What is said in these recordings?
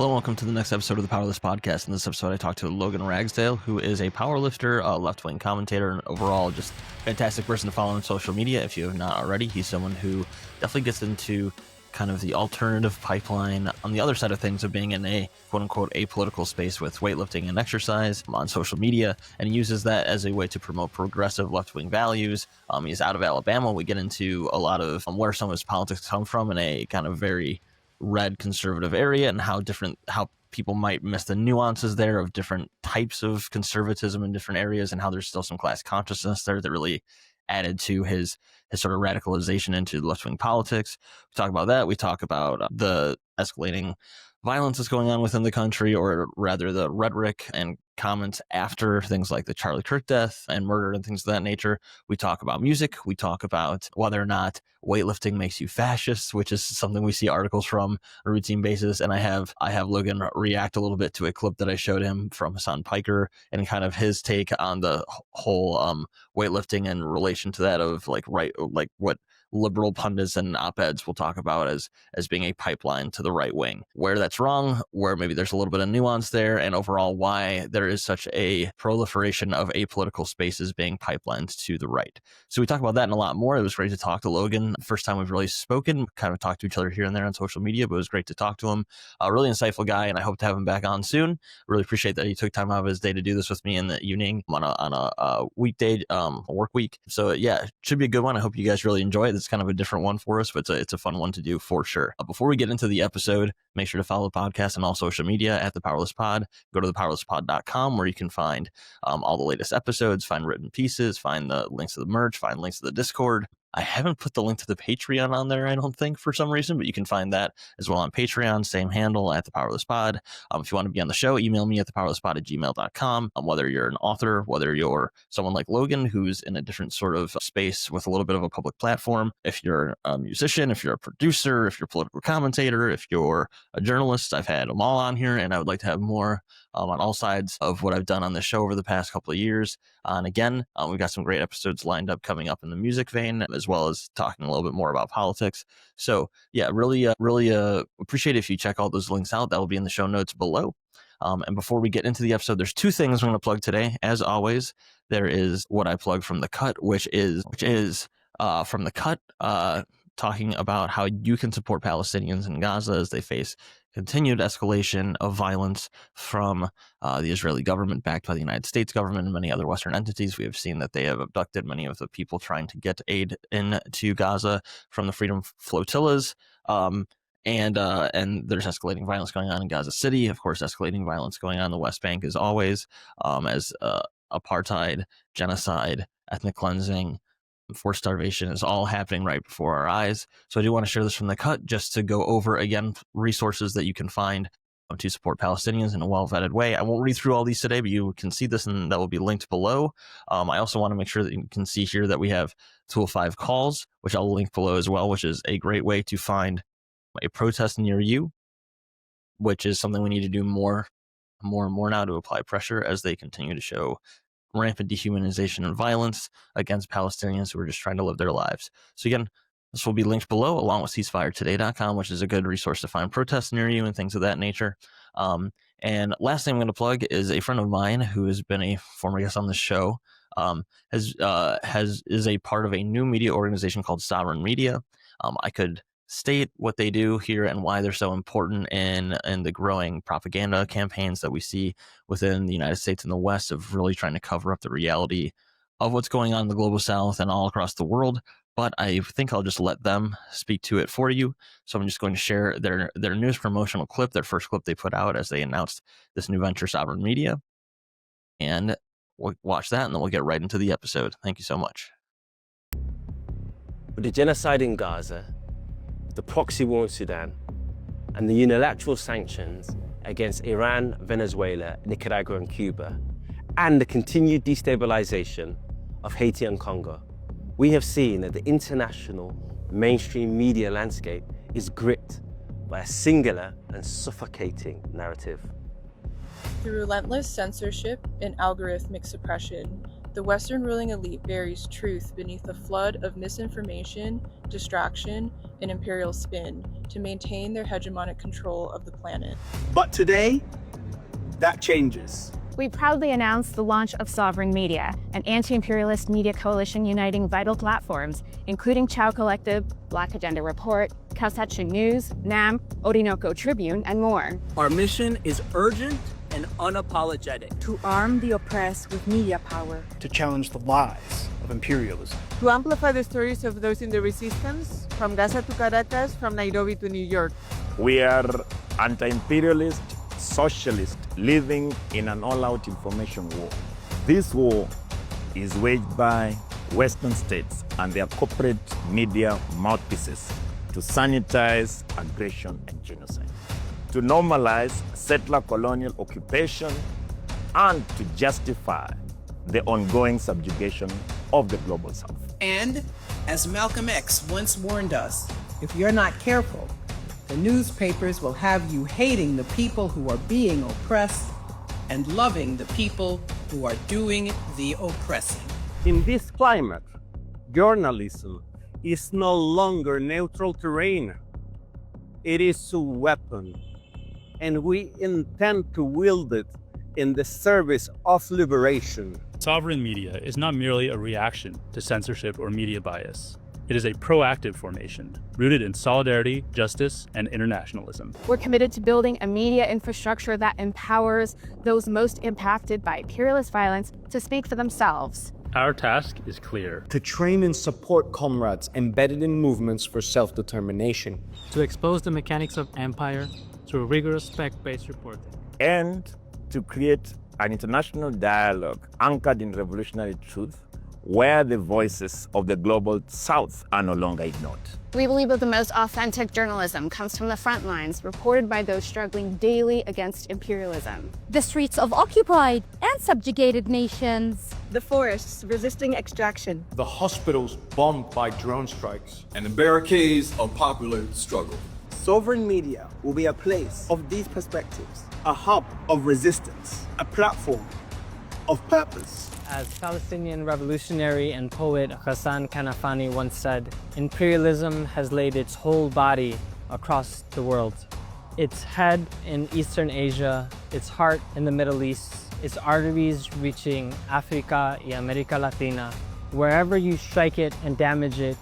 Hello and welcome to the next episode of the Powerlifting Podcast. In this episode, I talked to Logan Ragsdale, who is a powerlifter, left-wing commentator, and overall just fantastic person to follow on social media. If you have not already, he's someone who definitely gets into kind of the alternative pipeline on the other side of things of being in a quote-unquote apolitical space with weightlifting and exercise on social media, and he uses that as a way to promote progressive left-wing values. He's out of Alabama. We get into a lot of where some of his politics come from in a kind of very red conservative area and how people might miss the nuances there of different types of conservatism in different areas, and how there's still some class consciousness there that really added to his sort of radicalization into left-wing politics. We talk about that. We talk about the escalating violence that's going on within the country, or rather the rhetoric and comments after things like the Charlie Kirk death and murder and things of that nature. We talk about music. We talk about whether or not weightlifting makes you fascist, which is something we see articles from on a routine basis. And I have Logan react a little bit to a clip that I showed him from Hassan Piker and kind of his take on the whole weightlifting in relation to that of like what liberal pundits and op-eds will talk about as being a pipeline to the right wing, where that's wrong, where maybe there's a little bit of nuance there, and overall why there is such a proliferation of apolitical spaces being pipelined to the right. So we talk about that and a lot more. It was great to talk to Logan. First time we've really spoken, kind of talked to each other here and there on social media, but it was great to talk to him. A really insightful guy, and I hope to have him back on soon. Really appreciate that he took time out of his day to do this with me in the evening on a weekday, work week. So yeah, it should be a good one. I hope you guys really enjoy it. It's kind of a different one for us, but it's a fun one to do for sure. Before we get into the episode, make sure to follow the podcast on all social media at The Powerlifting Pod. Go to thepowerliftingpod.com where you can find all the latest episodes, find written pieces, find the links to the merch, find links to the Discord. I haven't put the link to the Patreon on there, I don't think, for some reason, but you can find that as well on Patreon, same handle at The Powerlifting Pod. If you want to be on the show, email me at thepowerliftingpod@gmail.com. Whether you're an author, whether you're someone like Logan, who's in a different sort of space with a little bit of a public platform, if you're a musician, if you're a producer, if you're a political commentator, if you're a journalist, I've had them all on here, and I would like to have more on all sides of what I've done on this show over the past couple of years. And again, we've got some great episodes lined up coming up in the music vein, as well as talking a little bit more about politics. So yeah, really appreciate it if you check all those links out. That will be in the show notes below. And before we get into the episode, there's two things I'm going to plug today. As always, there is what I plug from The Cut, which is from The Cut, talking about how you can support Palestinians in Gaza as they face continued escalation of violence from the Israeli government, backed by the United States government and many other Western entities. We have seen that they have abducted many of the people trying to get aid into Gaza from the Freedom Flotillas. And there's escalating violence going on in Gaza City. Of course, escalating violence going on in the West Bank as always, as apartheid, genocide, ethnic cleansing, forced starvation is all happening right before our eyes. So I do want to share this from The Cut, just to go over, again, resources that you can find to support Palestinians in a well-vetted way. I won't read through all these today, but you can see this, and that will be linked below. I also want to make sure that you can see here that we have Tool 5 calls, which I'll link below as well, which is a great way to find a protest near you, which is something we need to do more and more now to apply pressure as they continue to show rampant dehumanization and violence against Palestinians who are just trying to live their lives. So again, this will be linked below, along with ceasefiretoday.com, which is a good resource to find protests near you and things of that nature. And last thing I'm going to plug is a friend of mine who has been a former guest on the show, is a part of a new media organization called Sovereign Media. I could state what they do here and why they're so important in the growing propaganda campaigns that we see within the United States and the West, of really trying to cover up the reality of what's going on in the global South and all across the world. But I think I'll just let them speak to it for you. So I'm just going to share their newest promotional clip, their first clip they put out as they announced this new venture, Sovereign Media. And we'll watch that, and then we'll get right into the episode. Thank you so much. With the genocide in Gaza, the proxy war in Sudan, and the unilateral sanctions against Iran, Venezuela, Nicaragua, and Cuba, and the continued destabilization of Haiti and Congo, we have seen that the international mainstream media landscape is gripped by a singular and suffocating narrative. Through relentless censorship and algorithmic suppression, The Western ruling elite buries truth beneath a flood of misinformation, distraction, and imperial spin to maintain their hegemonic control of the planet. But today, that changes. We proudly announced the launch of Sovereign Media, an anti-imperialist media coalition uniting vital platforms, including Chow Collective, Black Agenda Report, Calcetchen News, NAM, Orinoco Tribune, and more. Our mission is urgent and unapologetic. To arm the oppressed with media power. To challenge the lies of imperialism. To amplify the stories of those in the resistance, from Gaza to Caracas, from Nairobi to New York. We are anti-imperialist, socialist, living in an all-out information war. This war is waged by Western states and their corporate media mouthpieces to sanitize aggression and genocide, to normalize settler colonial occupation, and to justify the ongoing subjugation of the global South. And as Malcolm X once warned us, if you're not careful, the newspapers will have you hating the people who are being oppressed and loving the people who are doing the oppressing. In this climate, journalism is no longer neutral terrain. It is a weapon, and we intend to wield it in the service of liberation. Sovereign media is not merely a reaction to censorship or media bias. It is a proactive formation, rooted in solidarity, justice, and internationalism. We're committed to building a media infrastructure that empowers those most impacted by imperialist violence to speak for themselves. Our task is clear. To train and support comrades embedded in movements for self-determination. To expose the mechanics of empire through rigorous fact-based reporting. And to create an international dialogue anchored in revolutionary truth, where the voices of the global South are no longer ignored. We believe that the most authentic journalism comes from the front lines, reported by those struggling daily against imperialism. The streets of occupied and subjugated nations. The forests resisting extraction. The hospitals bombed by drone strikes. And the barricades of popular struggle. Sovereign media will be a place of these perspectives, a hub of resistance, a platform of purpose. As Palestinian revolutionary and poet Hassan Kanafani once said, imperialism has laid its whole body across the world. Its head in Eastern Asia, its heart in the Middle East, its arteries reaching Africa and America Latina. Wherever you strike it and damage it,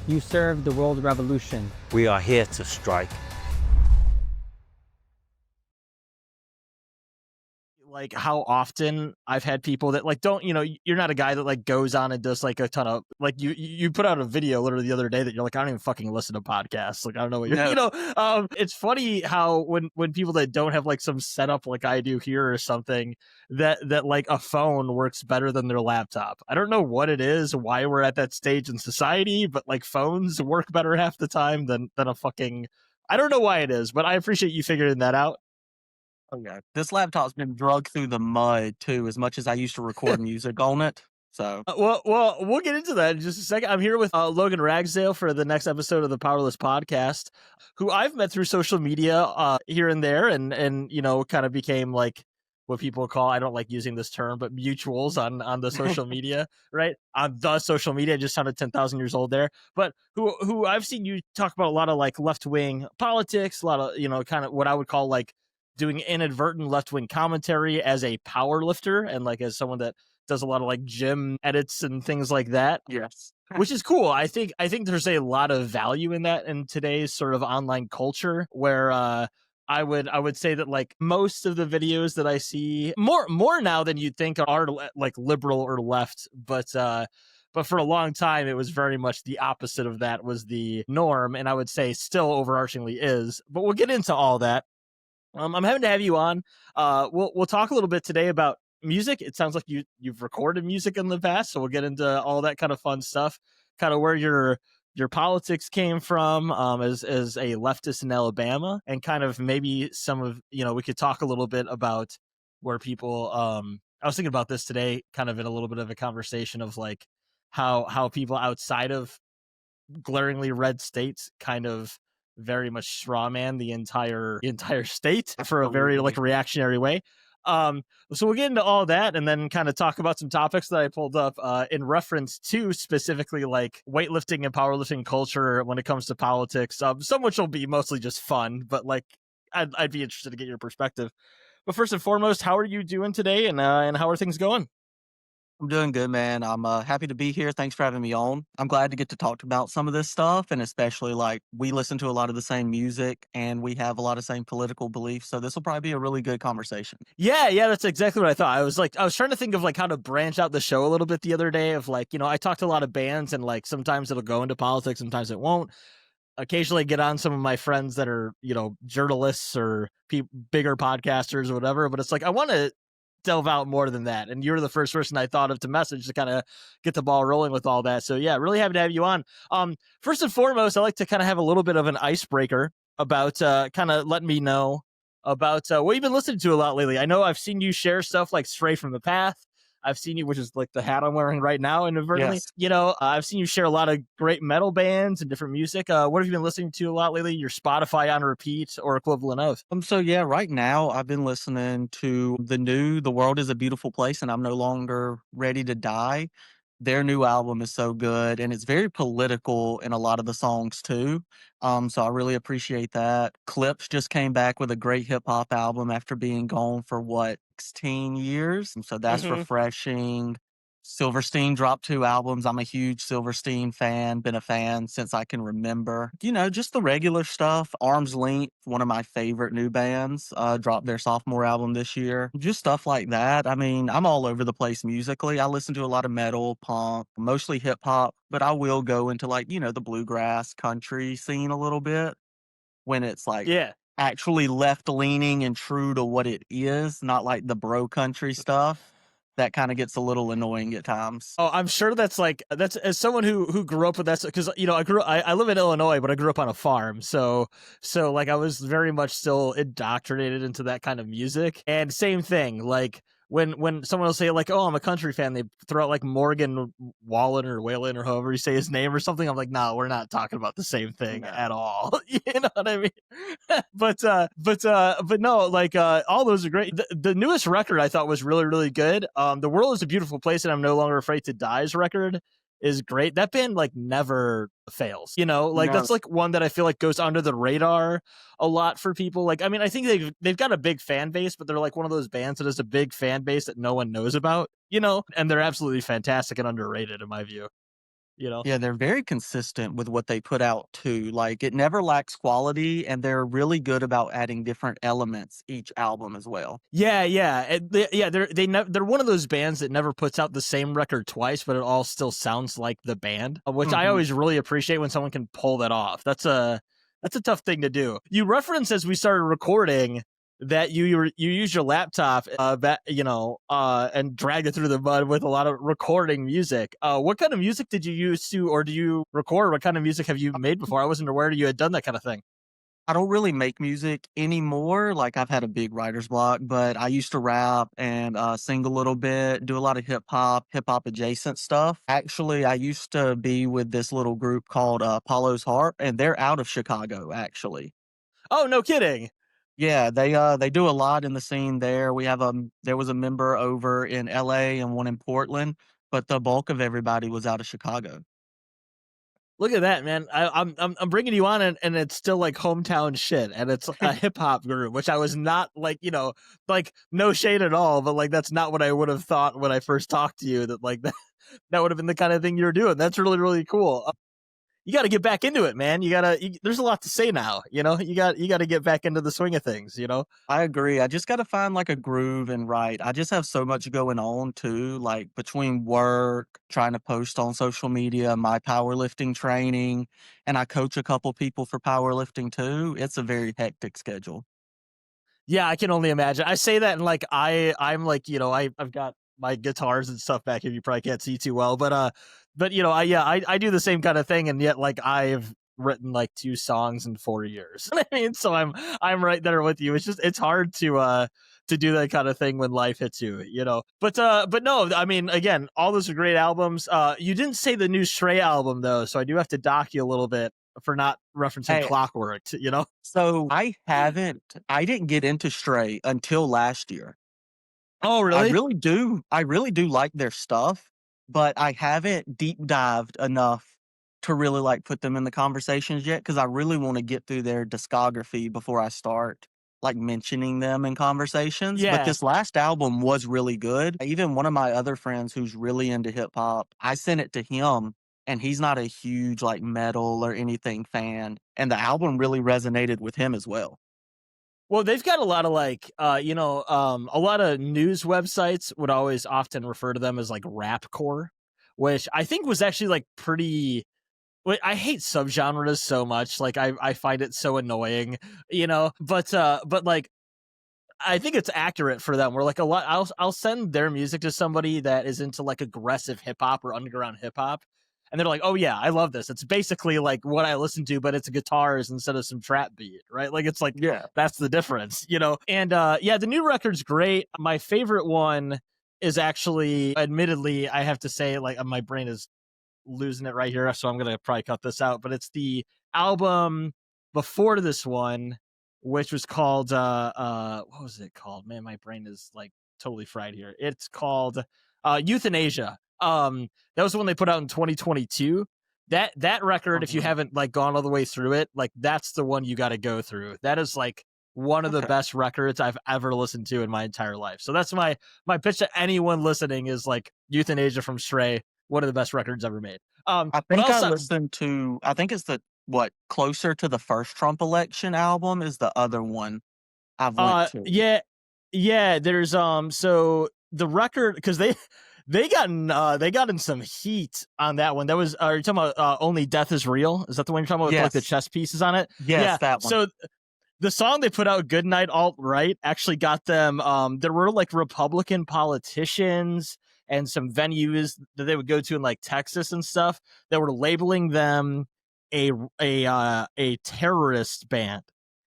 you serve the world revolution. We are here to strike. Like how often I've had people that like don't, you're not a guy that like goes on and does like a ton of like you put out a video literally the other day that you're like, I don't even fucking listen to podcasts. Like I don't know what you're it's funny how when people that don't have like some setup like I do here or something that like a phone works better than their laptop. I don't know what it is, why we're at that stage in society, but like phones work better half the time than a fucking, I don't know why it is, but I appreciate you figuring that out. Okay. This laptop's been dragged through the mud too, as much as I used to record music on it. So, well, we'll get into that in just a second. I'm here with Logan Ragsdale for the next episode of the Powerless podcast, who I've met through social media here and there, and kind of became like what people call, I don't like using this term, but mutuals on the social media, right? On the social media, just sounded 10,000 years old there. But who I've seen you talk about a lot of like left wing politics, a lot of kind of what I would call like doing inadvertent left-wing commentary as a power lifter and like as someone that does a lot of like gym edits and things like that. Yes. Which is cool. I think there's a lot of value in that in today's sort of online culture where I would say that like most of the videos that I see more now than you'd think are like liberal or left, but for a long time it was very much the opposite of that was the norm, and I would say still overarchingly is. But we'll get into all that. I'm happy to have you on. We'll talk a little bit today about music. It sounds like you've recorded music in the past, so we'll get into all that kind of fun stuff, kind of where your politics came from as a leftist in Alabama, and kind of maybe some of, we could talk a little bit about where people, I was thinking about this today, kind of in a little bit of a conversation of like how people outside of glaringly red states kind of very much strawman the entire state for a very like reactionary way. So we'll get into all that and then kind of talk about some topics that I pulled up in reference to specifically like weightlifting and powerlifting culture when it comes to politics. Some which will be mostly just fun, but like I'd be interested to get your perspective. But first and foremost, how are you doing today, and how are things going? I'm doing good, man. I'm happy to be here. Thanks for having me on. I'm glad to get to talk about some of this stuff, and especially like we listen to a lot of the same music and we have a lot of same political beliefs. So this will probably be a really good conversation. Yeah, that's exactly what I thought. I was trying to think of like how to branch out the show a little bit the other day of like, I talk to a lot of bands and like sometimes it'll go into politics, sometimes it won't. Occasionally get on some of my friends that are, journalists or bigger podcasters or whatever, but it's like I want to delve out more than that. And you're the first person I thought of to message to kind of get the ball rolling with all that. So yeah, really happy to have you on. First and foremost, I like to kind of have a little bit of an icebreaker about kind of letting me know about what you've been listening to a lot lately. I know I've seen you share stuff like Stray from the Path. I've seen you, which is like the hat I'm wearing right now, inadvertently. Yes. I've seen you share a lot of great metal bands and different music. What have you been listening to a lot lately? Your Spotify on repeat or equivalent of? So yeah, right now I've been listening to The World is a Beautiful Place and I'm No Longer Ready to Die. Their new album is so good and it's very political in a lot of the songs too. So I really appreciate that. Clips just came back with a great hip hop album after being gone for 16 years. So that's refreshing. Silverstein dropped 2 albums. I'm a huge Silverstein fan, been a fan since I can remember. Just the regular stuff. Arm's Length, one of my favorite new bands, dropped their sophomore album this year. Just stuff like that. I mean, I'm all over the place musically. I listen to a lot of metal, punk, mostly hip hop, but I will go into like, the bluegrass country scene a little bit when it's like actually left leaning and true to what it is, not like the bro country stuff. That kind of gets a little annoying at times. Oh, I'm sure that's as someone who grew up with that, because I live in Illinois, but I grew up on a farm, so like I was very much still indoctrinated into that kind of music. And same thing, like when someone will say like, oh, I'm a country fan, they throw out like Morgan Wallen or Whalen or however you say his name or something. I'm like, no, we're not talking about the same thing at all. You know what I mean? but no, like all those are great. The newest record I thought was really, really good. The World is a Beautiful Place and I'm No Longer Afraid to Die's record is great. That band like never fails, that's like one that I feel like goes under the radar a lot for people. Like, I mean, I think they've got a big fan base, but they're like one of those bands that has a big fan base that no one knows about, and they're absolutely fantastic and underrated in my view. Yeah, they're very consistent with what they put out too. Like it never lacks quality and they're really good about adding different elements each album as well. Yeah. They're one of those bands that never puts out the same record twice, but it all still sounds like the band, which I always really appreciate when someone can pull that off. That's a tough thing to do. You referenced as we started recording that you use your laptop and drag it through the mud with a lot of recording music. What kind of music did you use or do you record? What kind of music have you made before? I wasn't aware you had done that kind of thing. I don't really make music anymore. Like I've had a big writer's block, but I used to rap and sing a little bit, do a lot of hip hop adjacent stuff. Actually, I used to be with this little group called Apollo's Harp, and they're out of Chicago, actually. Oh, no kidding. Yeah, they do a lot in the scene there. There was a member over in LA and one in Portland, but the bulk of everybody was out of Chicago. Look at that, man. I'm bringing you on and it's still like hometown shit, and it's a hip hop group, which I was not like, like no shade at all, but like that's not what I would have thought when I first talked to you, that like that would have been the kind of thing you were doing. That's really, really cool. You got to get back into it, man. There's a lot to say now, you got to get back into the swing of things, I agree. I just got to find like a groove and write. I just have so much going on too, like between work, trying to post on social media, my powerlifting training, and I coach a couple people for powerlifting too. It's a very hectic schedule. Yeah, I can only imagine. I say that and like I'm like, I've got my guitars and stuff back here. You probably can't see too well, but I do the same kind of thing, and yet like I've written like 2 songs in 4 years. I mean, so I'm right there with you. It's hard to do that kind of thing when life hits you, But no, I mean, again, all those are great albums. You didn't say the new Stray album though, so I do have to dock you a little bit for not referencing Clockwork, So I didn't get into Stray until last year. Oh, really? I really do like their stuff, but I haven't deep dived enough to really like put them in the conversations yet because I really want to get through their discography before I start like mentioning them in conversations. But Yeah. this last album was really good. Even one of my other friends who's really into hip hop, I sent it to him and he's not a huge like metal or anything fan. And the album really resonated with him as well. Well, they've got a lot of like, a lot of news websites would always often refer to them as like rapcore, which I think was actually like pretty. I hate subgenres so much. Like I find it so annoying, but like I think it's accurate for them. We're like a lot. I'll send their music to somebody that is into like aggressive hip hop or underground hip hop, and they're like, "Oh yeah, I love this. It's basically like what I listen to, but it's guitars instead of some trap beat, right? Like it's like that's the difference, And the new record's great. My favorite one is actually, admittedly, I have to say, like my brain is losing it right here, so I'm gonna probably cut this out. But it's the album before this one, which was called what was it called? Man, my brain is like totally fried here. It's called Euthanasia. That was the one they put out in 2022. That record, if you haven't like gone all the way through it, like that's the one you got to go through. That is like one of the best records I've ever listened to in my entire life. So that's my pitch to anyone listening is like Euthanasia from Stray, one of the best records ever made. I think I listened to, I think it's Closer to the First Trump Election album is the other one I've went to. Yeah, there's so the record, because they got in some heat on that one. That was, are you talking about Only Death Is Real? Is that the one you're talking about with like the chess pieces on it? Yes, that one. So the song they put out, Goodnight Alt-Right, actually got them, there were like Republican politicians and some venues that they would go to in like Texas and stuff that were labeling them a terrorist band.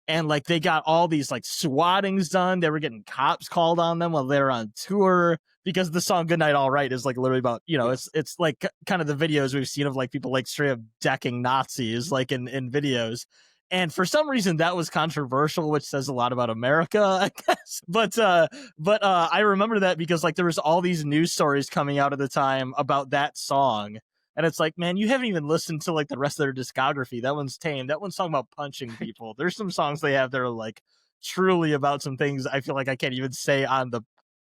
And like they got all these like swattings done. They were getting cops called on them while they were on tour because the song Goodnight Alt-Right is like literally about, it's like kind of the videos we've seen of like people like straight up decking Nazis like in videos. And for some reason that was controversial, which says a lot about America, I guess. But I remember that because like there was all these news stories coming out at the time about that song. And it's like, man, you haven't even listened to like the rest of their discography. That one's tame. That one's talking about punching people. There's some songs they have that are like truly about some things I feel like I can't even say on the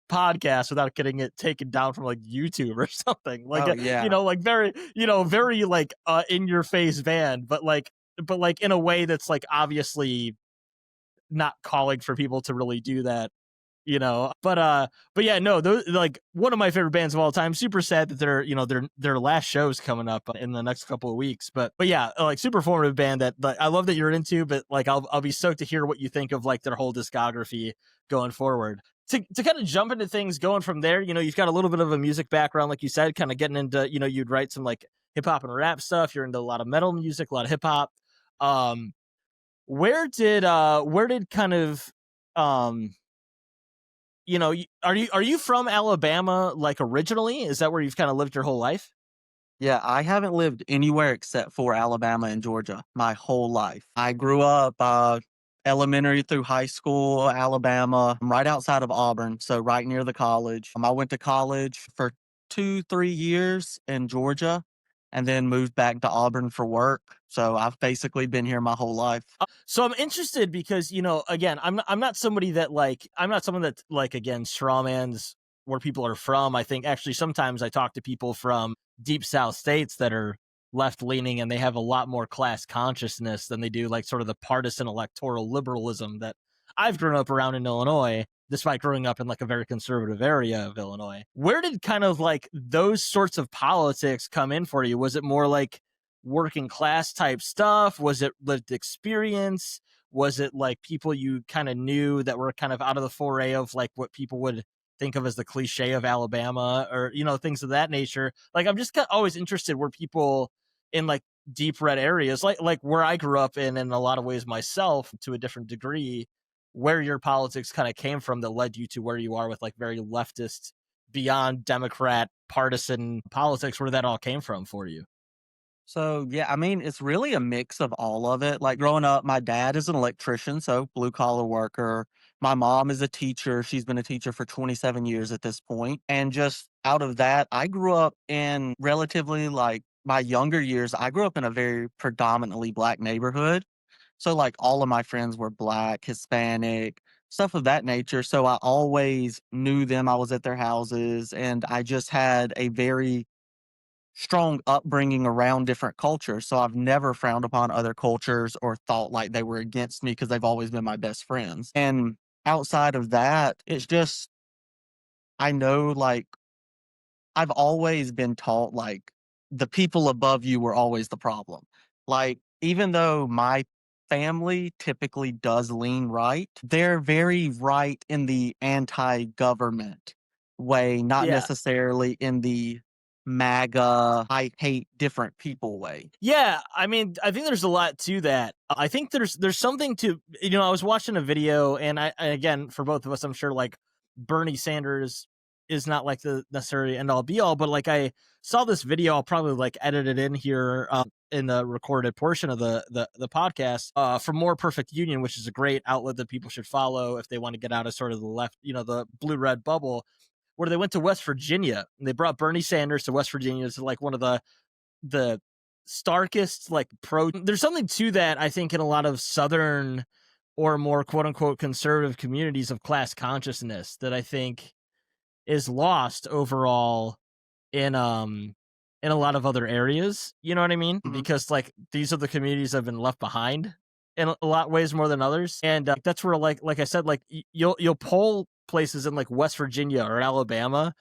podcast without getting it taken down from like YouTube or something. Like, like very, very like in your face band, but like in a way that's like obviously not calling for people to really do that. But yeah, no, those like one of my favorite bands of all time. Super sad that their last show's coming up in the next couple of weeks. But yeah, like super formative band that I love that you're into. But like I'll be stoked to hear what you think of like their whole discography going forward. To kind of jump into things going from there, you've got a little bit of a music background, like you said, kind of getting into you'd write some like hip hop and rap stuff. You're into a lot of metal music, a lot of hip hop. Where did kind of are you from Alabama, like originally? Is that where you've kind of lived your whole life? Yeah, I haven't lived anywhere except for Alabama and Georgia my whole life. I grew up elementary through high school, Alabama, right outside of Auburn, so right near the college. I went to college for 2-3 years in Georgia and then moved back to Auburn for work. So I've basically been here my whole life. So I'm interested because, again, I'm not somebody that like, I'm not someone that like, again, strawmans where people are from. I think actually sometimes I talk to people from deep South states that are left leaning and they have a lot more class consciousness than they do like sort of the partisan electoral liberalism that I've grown up around in Illinois, despite growing up in like a very conservative area of Illinois. Where did kind of like those sorts of politics come in for you? Was it more like working class type stuff? Was it lived experience? Was it like people you kind of knew that were kind of out of the foray of like what people would think of as the cliche of Alabama or, things of that nature? Like, I'm just always interested where people in like deep red areas, like where I grew up in a lot of ways myself to a different degree, where your politics kind of came from that led you to where you are with like very leftist, beyond Democrat partisan politics, where that all came from for you. So, yeah, I mean, it's really a mix of all of it. Like growing up, my dad is an electrician, so blue collar worker. My mom is a teacher. She's been a teacher for 27 years at this point. And just out of that, I grew up in relatively like my younger years, I grew up in a very predominantly Black neighborhood. So like all of my friends were Black, Hispanic, stuff of that nature. So I always knew them. I was at their houses and I just had a very strong upbringing around different cultures. So I've never frowned upon other cultures or thought like they were against me because they've always been my best friends. And outside of that, it's just, I know like I've always been taught like the people above you were always the problem. Like, even though my family typically does lean right, they're very right in the anti government way, not Yeah. necessarily in the MAGA, I hate different people way. Yeah, I mean, I think there's a lot to that. I think there's something to, I was watching a video, and again, for both of us, I'm sure like Bernie Sanders is not like the necessarily end all be all, but like I saw this video, I'll probably like edit it in here in the recorded portion of the podcast from More Perfect Union, which is a great outlet that people should follow if they want to get out of sort of the left, the blue red bubble, where they went to West Virginia and they brought Bernie Sanders to West Virginia to like one of the starkest like there's something to that, I think, in a lot of southern or more quote unquote conservative communities of class consciousness that I think is lost overall in a lot of other areas, you know what I mean? Because like these are the communities that have been left behind in a lot of ways more than others, and that's where like I said, like you'll poll places in like West Virginia or Alabama,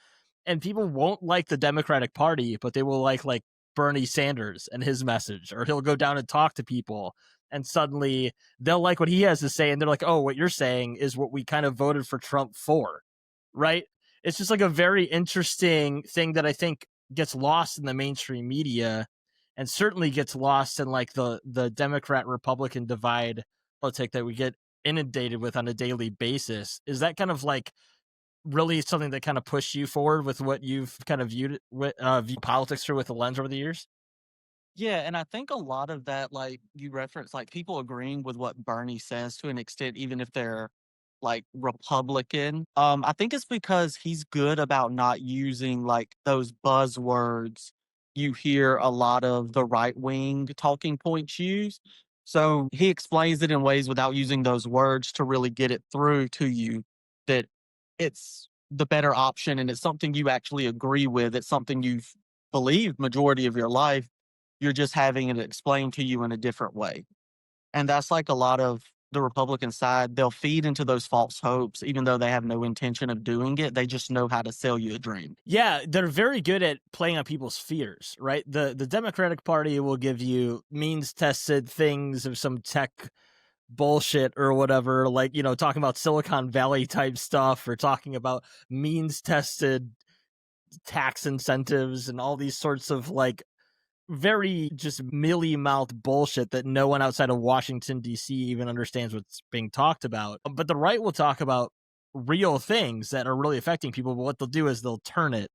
and people won't like the Democratic Party, but they will like Bernie Sanders and his message, or he'll go down and talk to people, and suddenly they'll like what he has to say, and they're like, oh, what you're saying is what we kind of voted for Trump for, right? It's just like a very interesting thing that I think gets lost in the mainstream media, and certainly gets lost in like the Democrat Republican divide politic that we get inundated with on a daily basis. Is that kind of like really something that kind of pushed you forward with what you've kind of viewed politics through with the lens over the years? Yeah, and I think a lot of that, like you reference, like people agreeing with what Bernie says to an extent, even if they're like Republican. I think it's because he's good about not using like those buzzwords you hear a lot of the right wing talking points use. So he explains it in ways without using those words to really get it through to you that it's the better option and it's something you actually agree with. It's something you've believed majority of your life. You're just having it explained to you in a different way. And that's like a lot of the Republican side. They'll feed into those false hopes, even though they have no intention of doing it. They just know how to sell you a dream. Yeah, they're very good at playing on people's fears, right? The Democratic Party will give you means tested things of some tech bullshit or whatever, like, talking about Silicon Valley type stuff, or talking about means tested tax incentives and all these sorts of like very just mealy-mouthed bullshit that no one outside of Washington, D.C. even understands what's being talked about. But the right will talk about real things that are really affecting people, but what they'll do is they'll turn it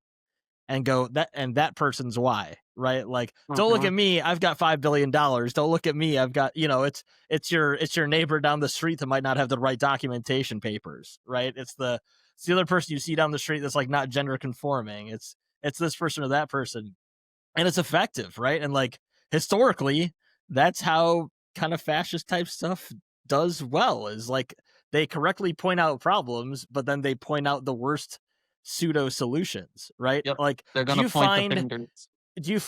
and go, that person's why, right? Like, don't look at me, I've got $5 billion. Don't look at me, I've got, it's your neighbor down the street that might not have the right documentation papers, right? It's the other person you see down the street that's like not gender conforming. It's this person or that person. And it's effective, right? And like historically, that's how kind of fascist type stuff does well, is like they correctly point out problems, but then they point out the worst pseudo solutions, right? Yep. Like, They're do gonna you point the find fingers. do you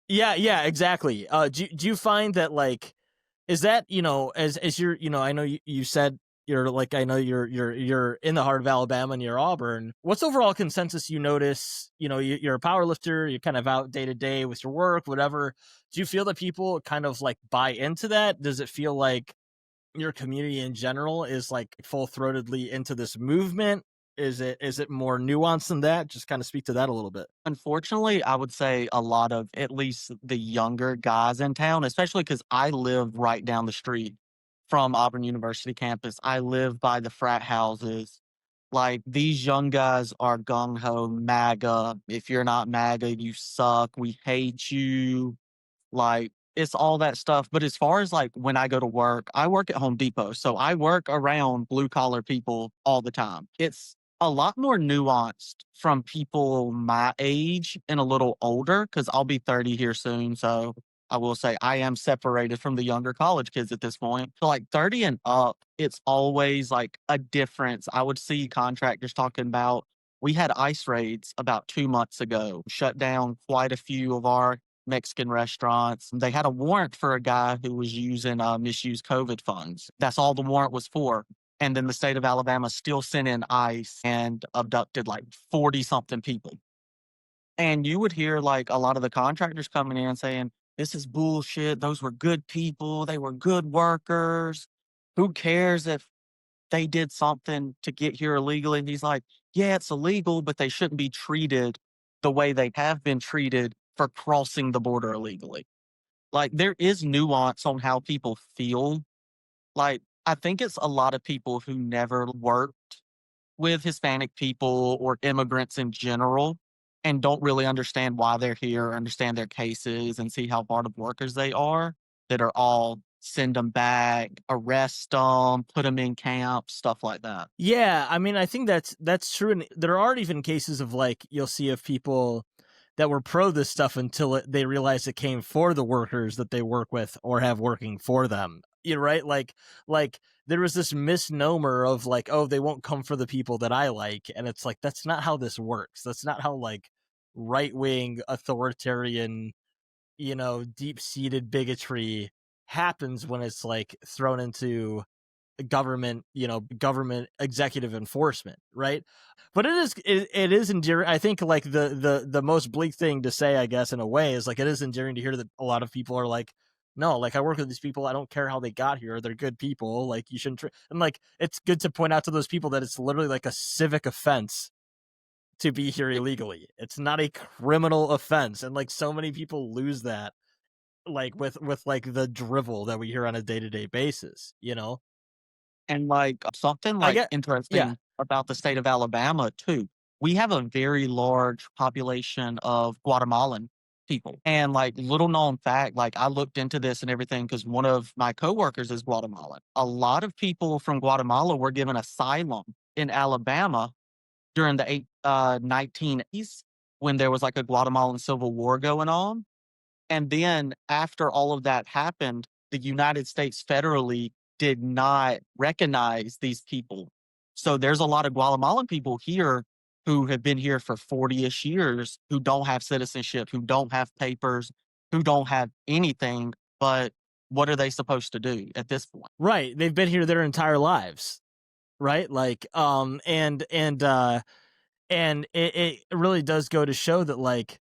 yeah, exactly. Do you find that like, is that, as you're, I know you said you're like, I know you're in the heart of Alabama and you're Auburn. What's overall consensus you notice? You're a power lifter, you're kind of out day to day with your work, whatever. Do you feel that people kind of like buy into that? Does it feel like your community in general is like full-throatedly into this movement? Is it more nuanced than that? Just kind of speak to that a little bit. Unfortunately, I would say a lot of at least the younger guys in town, especially because I live right down the street from Auburn University campus. I live by the frat houses. Like, these young guys are gung-ho MAGA. If you're not MAGA, you suck. We hate you. Like, It's all that stuff. But as far as like when I go to work, I work at Home Depot. So I work around blue collar people all the time. It's a lot more nuanced from people my age and a little older because I'll be 30 here soon. So I will say I am separated from the younger college kids at this point. So like 30 and up, it's always like a difference. I would see contractors talking about, we had ice raids about 2 months ago, shut down quite a few of our Mexican restaurants. They had a warrant for a guy who was using misused COVID funds. That's all the warrant was for. And then the state of Alabama still sent in ICE and abducted like 40 something people. And you would hear like a lot of the contractors coming in saying, this is bullshit. Those were good people. They were good workers. Who cares if they did something to get here illegally? And he's like, yeah, it's illegal, but they shouldn't be treated the way they have been treated for crossing the border illegally. Like there is nuance on how people feel. Like I think it's a lot of people who never worked with Hispanic people or immigrants in general and don't really understand why they're here, understand their cases and see how hard of workers they are, that are all send them back, arrest them, put them in camps, stuff like that. Yeah, I mean, I think that's true. And there are even cases of like, you'll see of people that were pro this stuff until they realize it came for the workers that they work with or have working for them. You're right. Like there was this misnomer of like, oh, they won't come for the people that I like. And it's like, that's not how this works. That's not how like right-wing authoritarian, deep-seated bigotry happens when it's like thrown into government executive enforcement, right? But it is endearing. I think like the most bleak thing to say, I guess, in a way, is like it is endearing to hear that a lot of people are like, no, like I work with these people, I don't care how they got here, they're good people, like you shouldn't and like it's good to point out to those people that it's literally like a civic offense to be here illegally. It's not a criminal offense, and like so many people lose that like with like the drivel that we hear on a day-to-day basis, And like something like interesting about the state of Alabama too. We have a very large population of Guatemalan people. And like little known fact, like I looked into this and everything because one of my coworkers is Guatemalan. A lot of people from Guatemala were given asylum in Alabama during the 1980s when there was like a Guatemalan civil war going on. And then after all of that happened, the United States federally did not recognize these people. So there's a lot of Guatemalan people here who have been here for 40-ish years who don't have citizenship, who don't have papers, who don't have anything. But what are they supposed to do at this point? Right. They've been here their entire lives. Right. Like, and it really does go to show that like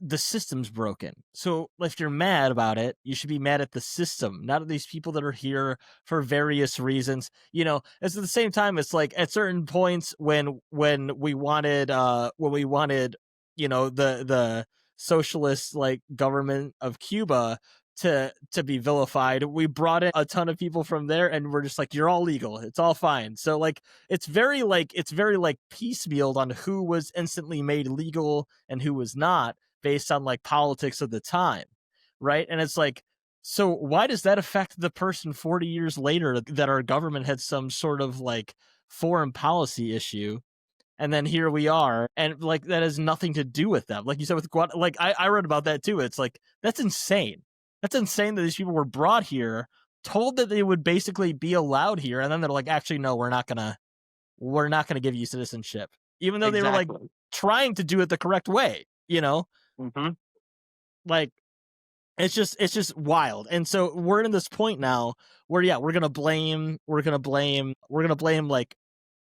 the system's broken. So if you're mad about it, you should be mad at the system, not at these people that are here for various reasons. It's at the same time, it's like at certain points when we wanted the socialist like government of Cuba to be vilified, we brought in a ton of people from there and we're just like, you're all legal, it's all fine. So like it's very piecemealed on who was instantly made legal and who was not, based on like politics of the time, right? And it's like, so why does that affect the person 40 years later that our government had some sort of like foreign policy issue, and then here we are, and like that has nothing to do with them? Like you said with like I read about that too. It's like that's insane. That's insane that these people were brought here, told that they would basically be allowed here, and then they're like, actually no, we're not gonna give you citizenship, even though they were like trying to do it the correct way. Mm-hmm. Like it's just wild. And so we're in this point now where we're gonna blame like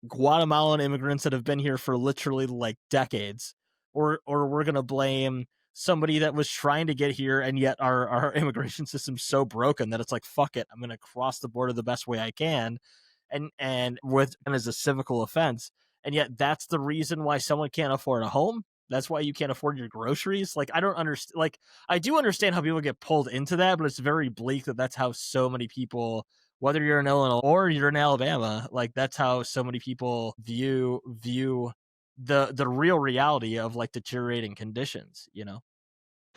Guatemalan immigrants that have been here for literally like decades, or we're gonna blame somebody that was trying to get here, and yet our immigration system's so broken that it's like, fuck it, I'm gonna cross the border the best way I can, and as a civical offense, and yet that's the reason why someone can't afford a home. That's why you can't afford your groceries. Like, I don't understand. Like, I do understand how people get pulled into that, but it's very bleak that that's how so many people, whether you're in Illinois or you're in Alabama, like that's how so many people view the real reality of like deteriorating conditions,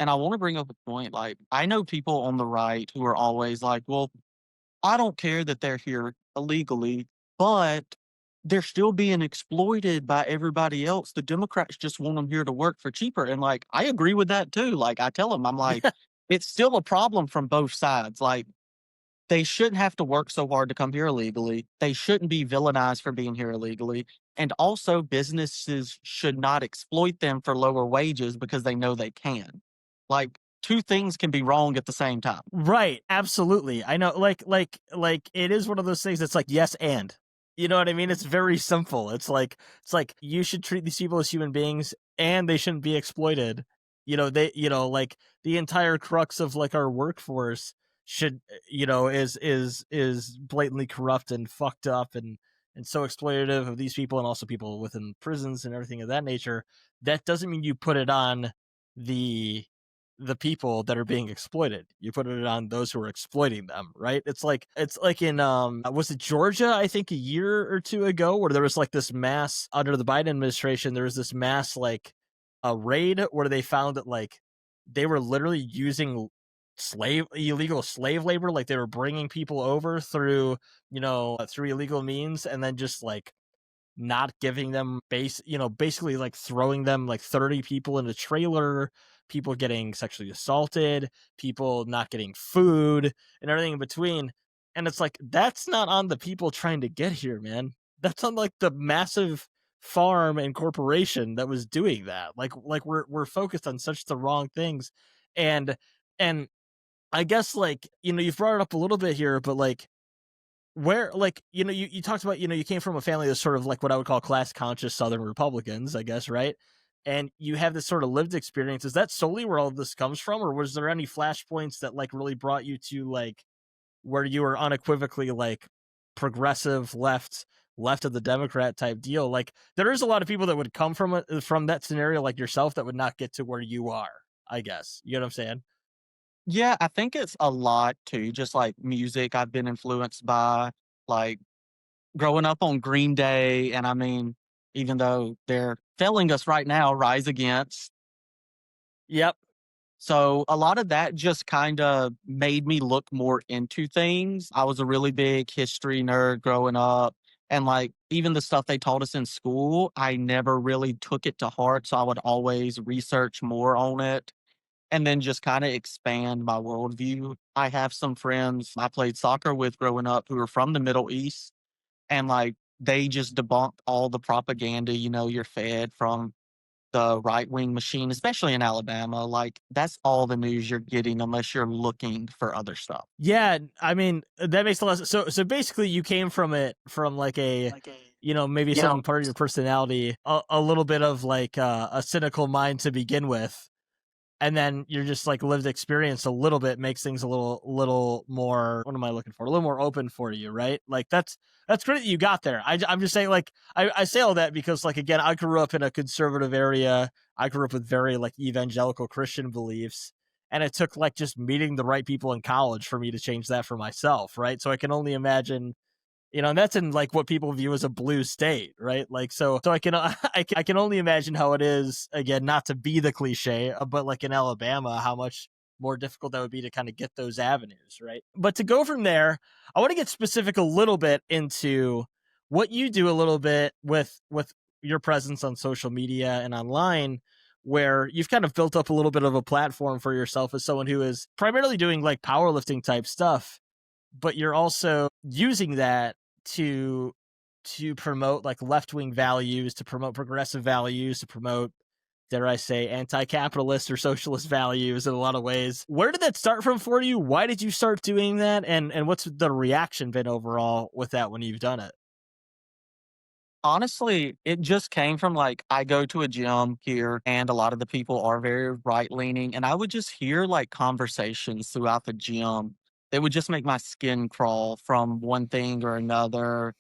And I want to bring up a point. Like, I know people on the right who are always like, well, I don't care that they're here illegally, but they're still being exploited by everybody else. The Democrats just want them here to work for cheaper. And like, I agree with that too. Like, I tell them, I'm like, it's still a problem from both sides. Like, they shouldn't have to work so hard to come here illegally. They shouldn't be villainized for being here illegally. And also, businesses should not exploit them for lower wages because they know they can. Like, two things can be wrong at the same time. Right, absolutely. I know, like it is one of those things that's like yes and. You know what I mean? It's very simple. It's like you should treat these people as human beings and they shouldn't be exploited. Like the entire crux of like our workforce should is blatantly corrupt and fucked up and so exploitative of these people and also people within prisons and everything of that nature. That doesn't mean you put it on the people that are being exploited. You put it on those who are exploiting them, right? It's like in was it Georgia, I think a year or two ago, where there was like this mass under the Biden administration, there was this mass like a raid where they found that like they were literally using illegal slave labor, like they were bringing people over through illegal means and then just like not giving them basically like throwing them like 30 people in a trailer, people getting sexually assaulted, people not getting food and everything in between. And it's like, that's not on the people trying to get here, man. That's on like the massive farm and corporation that was doing that. Like we're focused on such the wrong things. And I guess like, you've brought it up a little bit here, but like, where like you talked about you came from a family that's sort of like what I would call class conscious Southern Republicans, I guess, right? And you have this sort of lived experience. Is that solely where all of this comes from, or was there any flashpoints that like really brought you to like where you were unequivocally like progressive left of the Democrat type deal? Like there is a lot of people that would come from that scenario like yourself that would not get to where you are, I guess. You know what I'm saying? Yeah, I think it's a lot too, just like music I've been influenced by, like growing up on Green Day. And I mean, even though they're failing us right now, Rise Against. Yep. So a lot of that just kind of made me look more into things. I was a really big history nerd growing up. And like even the stuff they taught us in school, I never really took it to heart. So I would always research more on it and then just kind of expand my worldview. I have some friends I played soccer with growing up who are from the Middle East, and like they just debunked all the propaganda, you're fed from the right wing machine, especially in Alabama. Like that's all the news you're getting unless you're looking for other stuff. Yeah, I mean that makes a lot of sense. So basically you came from it from like a maybe some part of your personality, a little bit of like a cynical mind to begin with. And then you're just like lived experience a little bit makes things a little more, what am I looking for? A little more open for you, right? Like that's great that you got there. I'm just saying like, I say all that because like, again, I grew up in a conservative area. I grew up with very like evangelical Christian beliefs. And it took like just meeting the right people in college for me to change that for myself. Right. So I can only imagine, and that's in like what people view as a blue state, right? Like, so I can, I can only imagine how it is, again, not to be the cliche, but like in Alabama, how much more difficult that would be to kind of get those avenues, right? But to go from there, I want to get specific a little bit into what you do a little bit with your presence on social media and online, where you've kind of built up a little bit of a platform for yourself as someone who is primarily doing like powerlifting type stuff, but you're also using that to promote like left-wing values, to promote progressive values, to promote, dare I say, anti-capitalist or socialist values in a lot of ways. Where did that start from for you? Why did you start doing that? And what's the reaction been overall with that when you've done it? Honestly, it just came from like, I go to a gym here and a lot of the people are very right leaning. And I would just hear like conversations throughout the gym that would just make my skin crawl from one thing or another,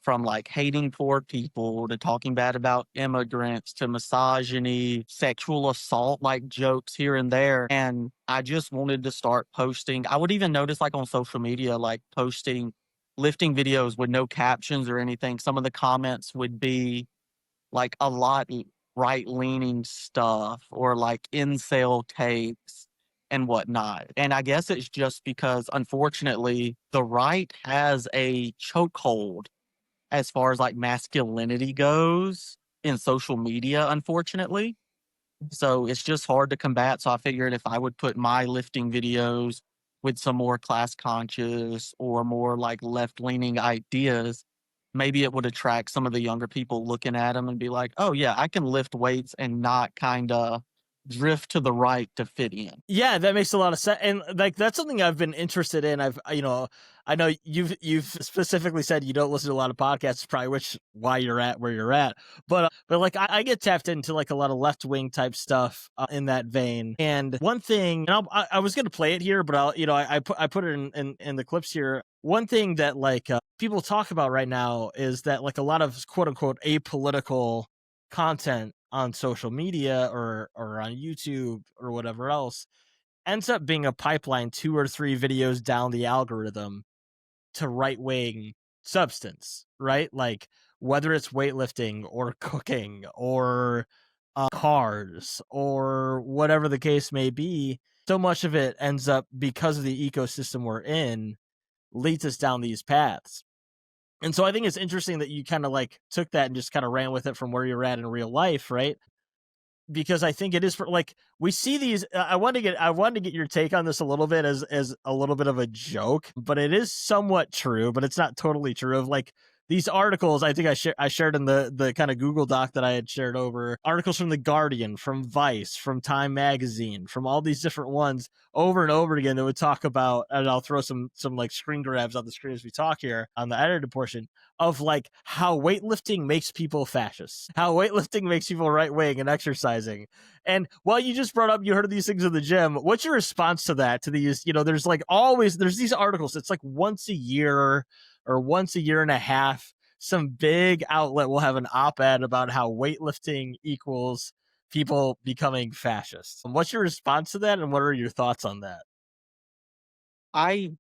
from like hating poor people to talking bad about immigrants to misogyny, sexual assault, like jokes here and there. And I just wanted to start posting. I would even notice like on social media, like posting lifting videos with no captions or anything. Some of the comments would be like a lot right-leaning stuff or like incel takes and whatnot. And I guess it's just because, unfortunately, the right has a chokehold as far as like masculinity goes in social media, unfortunately. So it's just hard to combat. So I figured if I would put my lifting videos with some more class conscious or more like left leaning ideas, maybe it would attract some of the younger people looking at them and be like, oh, yeah, I can lift weights and not kind of drift to the right to fit in. Yeah, that makes a lot of sense, and like that's something I've been interested in. I know you've specifically said you don't listen to a lot of podcasts, probably why you're at where you're at. But like I get tapped into like a lot of left wing type stuff in that vein. And one thing, and I was gonna play it here, but I put it in the clips here. One thing that like people talk about right now is that like a lot of quote unquote apolitical content on social media or on YouTube or whatever else ends up being a pipeline 2 or 3 videos down the algorithm to right-wing substance, right? Like whether it's weightlifting or cooking or cars or whatever the case may be, so much of it ends up, because of the ecosystem we're in, leads us down these paths. And so I think it's interesting that you kind of like took that and just kind of ran with it from where you're at in real life, right? Because I think it is for like we see these. I wanted to get your take on this a little bit as a little bit of a joke, but it is somewhat true, but it's not totally true. Of like these articles, I think I shared in the kind of Google Doc that I had shared over, articles from The Guardian, from Vice, from Time Magazine, from all these different ones over and over again that would talk about, and I'll throw some like screen grabs on the screen as we talk here on the edited portion, of like how weightlifting makes people fascists, how weightlifting makes people right wing and exercising. And while you just brought up, you heard these things in the gym, what's your response to that? To these, there's like always, there's these articles. It's like once a year or once a year and a half, some big outlet will have an op-ed about how weightlifting equals people becoming fascists. What's your response to that, and what are your thoughts on that? I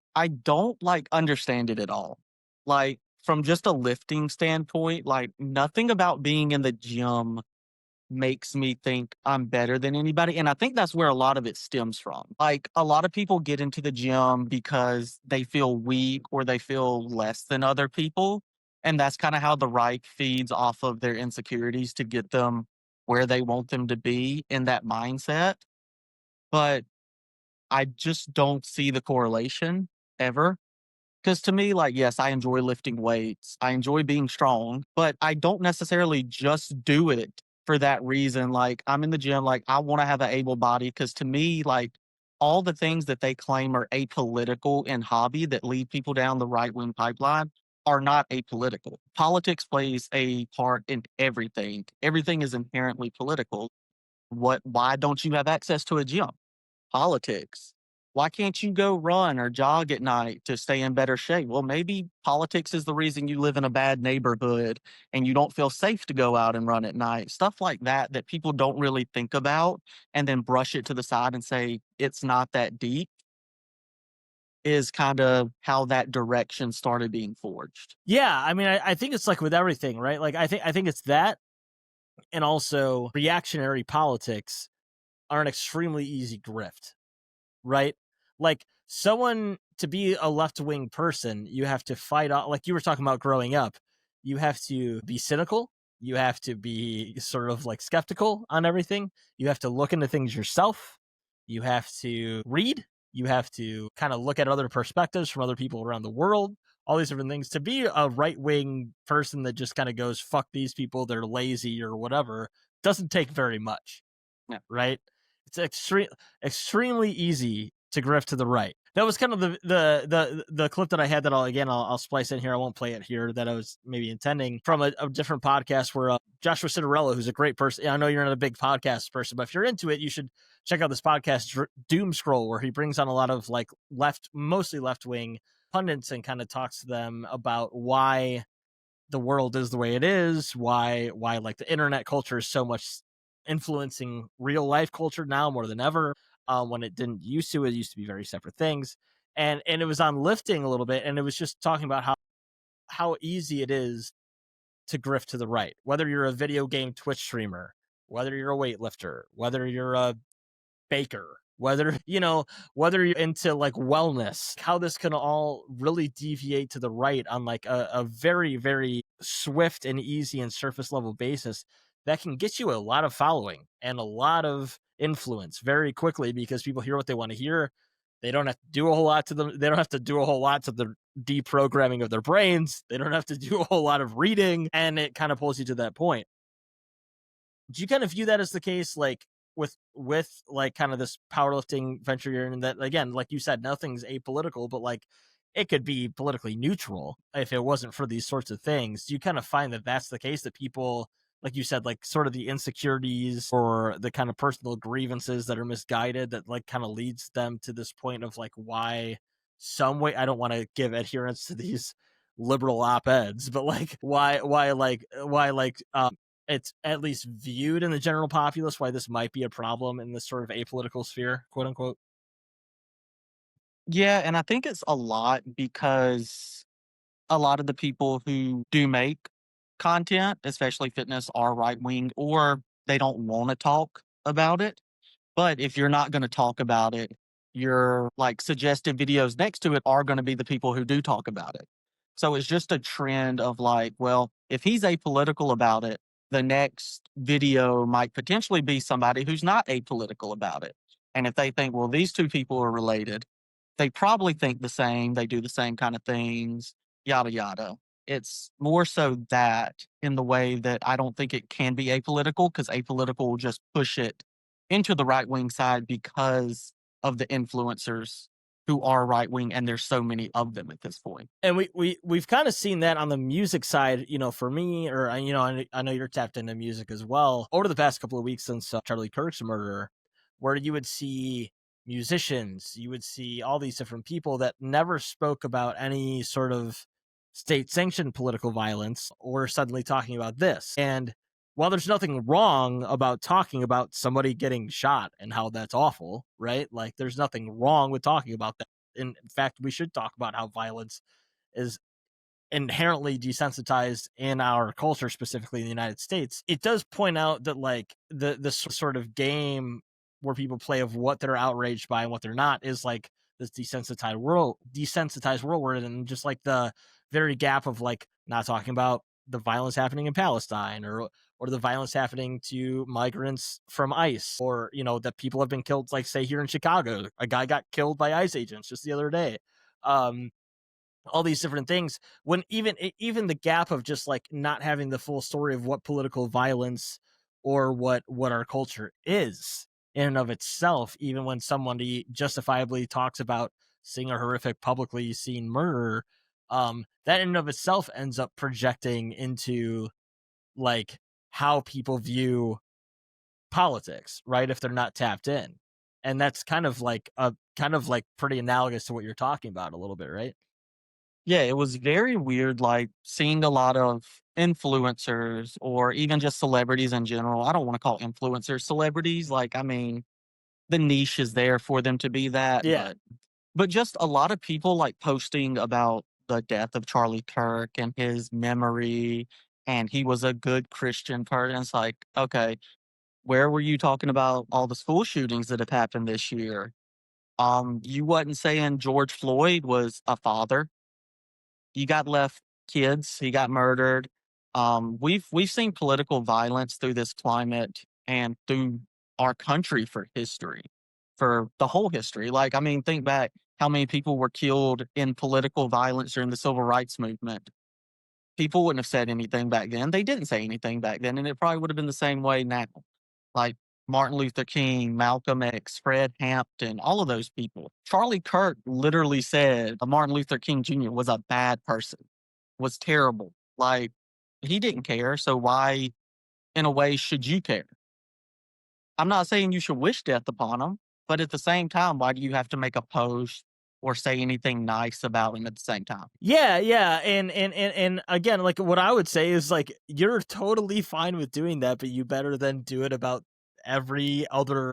don't like understand it at all. Like from just a lifting standpoint, like nothing about being in the gym makes me think I'm better than anybody. And I think that's where a lot of it stems from. Like a lot of people get into the gym because they feel weak or they feel less than other people. And that's kind of how the right feeds off of their insecurities to get them where they want them to be in that mindset. But I just don't see the correlation ever. Because to me, like, yes, I enjoy lifting weights. I enjoy being strong, but I don't necessarily just do it for that reason. Like, I'm in the gym, like, I want to have an able body. Because to me, like, all the things that they claim are apolitical in hobby that lead people down the right wing pipeline are not apolitical. Politics plays a part in everything. Everything is inherently political. Why don't you have access to a gym? Politics. Why can't you go run or jog at night to stay in better shape? Well, maybe politics is the reason you live in a bad neighborhood and you don't feel safe to go out and run at night. Stuff like that that people don't really think about and then brush it to the side and say it's not that deep is kind of how that direction started being forged. Yeah, I mean, I think it's like with everything, right? Like I think it's that, and also reactionary politics are an extremely easy grift, right? Like someone to be a left-wing person, you have to fight off, like you were talking about growing up, you have to be cynical, you have to be sort of like skeptical on everything, you have to look into things yourself, you have to read, you have to kind of look at other perspectives from other people around the world, all these different things. To be a right-wing person that just kind of goes, fuck these people, they're lazy or whatever, doesn't take very much. Yeah. Right? It's extremely easy to grift to the right. That was kind of the clip that I had that I'll splice in here. I won't play it here, that I was maybe intending from a different podcast where Joshua Citarella, who's a great person. I know you're not a big podcast person, but if you're into it, you should check out this podcast, Doom Scroll, where he brings on a lot of like mostly left-wing pundits and kind of talks to them about why the world is the way it is, why like the internet culture is so much influencing real life culture now more than ever, when it didn't used to. It used to be very separate things, and it was on lifting a little bit, and it was just talking about how easy it is to grift to the right, whether you're a video game Twitch streamer, whether you're a weightlifter, whether you're a baker, whether whether you're into like wellness, how this can all really deviate to the right on like a very, very swift and easy and surface level basis that can get you a lot of following and a lot of influence very quickly, because people hear what they want to hear. They don't have to do a whole lot to them. They don't have to do a whole lot to the deprogramming of their brains. They don't have to do a whole lot of reading, and it kind of pulls you to that point. Do you kind of view that as the case, like with like kind of this powerlifting venture you're in, that again, like you said, nothing's apolitical, but like it could be politically neutral if it wasn't for these sorts of things? Do you kind of find that that's the case, that people, like you said, like sort of the insecurities or the kind of personal grievances that are misguided, that like kind of leads them to this point of like why some way, I don't want to give adherence to these liberal op-eds, but like why it's at least viewed in the general populace, why this might be a problem in this sort of apolitical sphere, quote unquote? Yeah, and I think it's a lot because a lot of the people who do make content, especially fitness, are right wing, or they don't want to talk about it. But if you're not going to talk about it, your like suggested videos next to it are going to be the people who do talk about it. So it's just a trend of like, well, if he's apolitical about it, the next video might potentially be somebody who's not apolitical about it. And if they think, well, these two people are related, they probably think the same, they do the same kind of things, yada, yada. It's more so that in the way that I don't think it can be apolitical, because apolitical will just push it into the right wing side because of the influencers who are right wing, and there's so many of them at this point. And we've kind of seen that on the music side, for me, or I know you're tapped into music as well, over the past couple of weeks since Charlie Kirk's murder, where you would see musicians, you would see all these different people that never spoke about any sort of state sanctioned political violence, or suddenly talking about this. And while there's nothing wrong about talking about somebody getting shot and how that's awful, right? Like there's nothing wrong with talking about that. In fact, we should talk about how violence is inherently desensitized in our culture, specifically in the United States. It does point out that like the sort of game where people play of what they're outraged by and what they're not is like this desensitized world we're in, and just like the very gap of like not talking about the violence happening in Palestine, or the violence happening to migrants from ICE, or that people have been killed, like say here in Chicago, a guy got killed by ICE agents just the other day. All these different things, when even the gap of just like not having the full story of what political violence or what our culture is in and of itself, even when somebody justifiably talks about seeing a horrific publicly seen murder, that in and of itself ends up projecting into like how people view politics, right? If they're not tapped in. And that's kind of like pretty analogous to what you're talking about a little bit, right? Yeah, it was very weird, like seeing a lot of influencers or even just celebrities in general. I don't want to call influencers celebrities. Like, I mean, the niche is there for them to be that. Yeah. But just a lot of people like posting about the death of Charlie Kirk and his memory, and he was a good Christian person. It's like, okay, where were you talking about all the school shootings that have happened this year? You wasn't saying George Floyd was a father. You got left kids, he got murdered. We've seen political violence through this climate and through our country for history, for the whole history. Like, I mean, think back how many people were killed in political violence during the civil rights movement. People wouldn't have said anything back then. They didn't say anything back then, and it probably would have been the same way now. Like Martin Luther King, Malcolm X, Fred Hampton, all of those people. Charlie Kirk literally said Martin Luther King Jr. was a bad person, was terrible. Like, he didn't care, so why, in a way, should you care? I'm not saying you should wish death upon him, but at the same time, why do you have to make a post or say anything nice about him at the same time? Yeah, and again, like what I would say is like you're totally fine with doing that, but you better then do it about every other,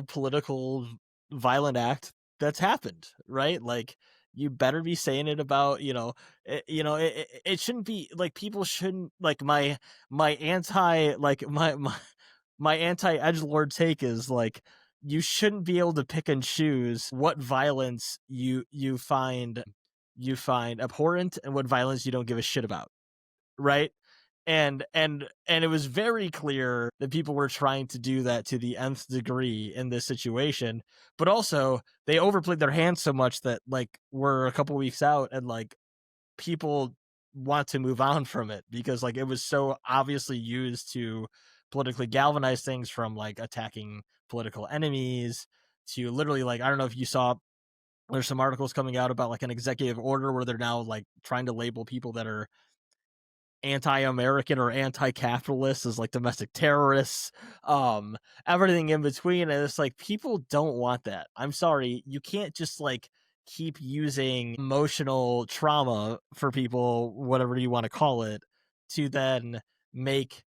political violent act that's happened, right? Like you better be saying it about, it shouldn't be like people shouldn't like my anti like my my anti-edgelord take is like, you shouldn't be able to pick and choose what violence you find abhorrent and what violence you don't give a shit about, right? And it was very clear that people were trying to do that to the nth degree in this situation, but also they overplayed their hand so much that like we're a couple weeks out and like people want to move on from it because like it was so obviously used to politically galvanize things, from like attacking political enemies to literally, like, I don't know if you saw, there's some articles coming out about like an executive order where they're now like trying to label people that are anti-American or anti-capitalist as like domestic terrorists, everything in between. And it's like, people don't want that. I'm sorry, you can't just like keep using emotional trauma for people, whatever you want to call it, to then make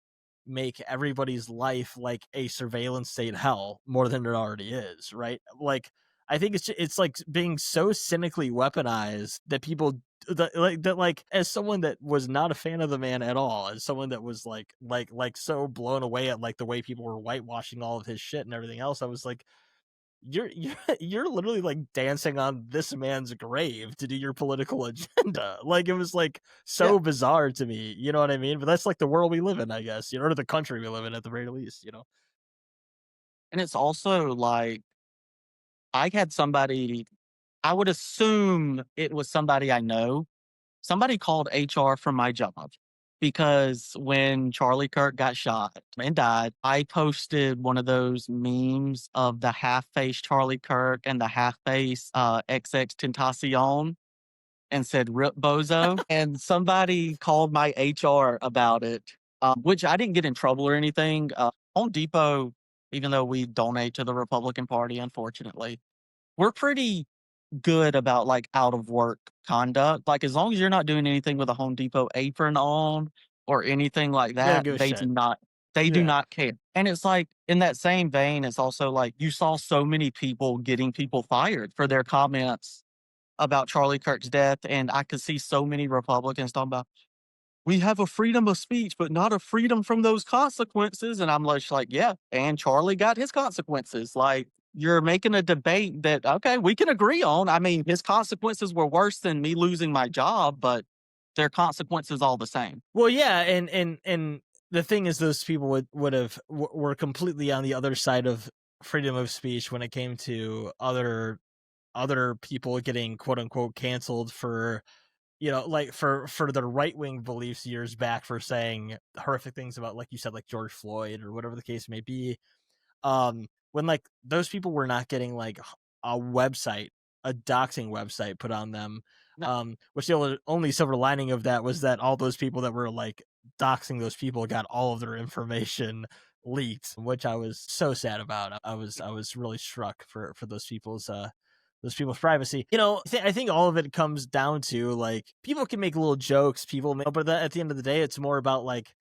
everybody's life like a surveillance state hell more than it already is, right? Like, I think it's like being so cynically weaponized that people like as someone that was not a fan of the man at all, as someone that was like so blown away at like the way people were whitewashing all of his shit and everything else, I was like, you're literally like dancing on this man's grave to do your political agenda. Like, it was like so bizarre to me, you know what I mean? But that's like the world we live in, I guess, you know, or the country we live in at the very least, you know. And it's also like, I had somebody, I would assume it was somebody I know. Somebody called HR from my job because when Charlie Kirk got shot and died, I posted one of those memes of the half-face Charlie Kirk and the half-face XX Tentacion and said, "Rip Bozo." And somebody called my HR about it, which I didn't get in trouble or anything. Home Depot, even though we donate to the Republican Party, unfortunately, we're pretty good about like out of work conduct. Like, as long as you're not doing anything with a Home Depot apron on or anything like They don't that, give a they shit. do not care. And it's like, in that same vein, it's also like you saw so many people getting people fired for their comments about Charlie Kirk's death. And I could see so many Republicans talking about, we have a freedom of speech, but not a freedom from those consequences. And I'm like, yeah, and Charlie got his consequences. Like, you're making a debate that, okay, we can agree on. I mean, his consequences were worse than me losing my job, but their consequences all the same. Well, yeah, and the thing is, those people were completely on the other side of freedom of speech when it came to other people getting quote unquote canceled for, you know, like for their right-wing beliefs years back, for saying horrific things about, like you said, like George Floyd or whatever the case may be. When like those people were not getting like a website, a doxing website put on them, which the only silver lining of that was that all those people that were like doxing those people got all of their information leaked, which I was so sad about. I was really struck for those people's privacy. You know, I think all of it comes down to like, people can make little jokes, but at the end of the day, it's more about like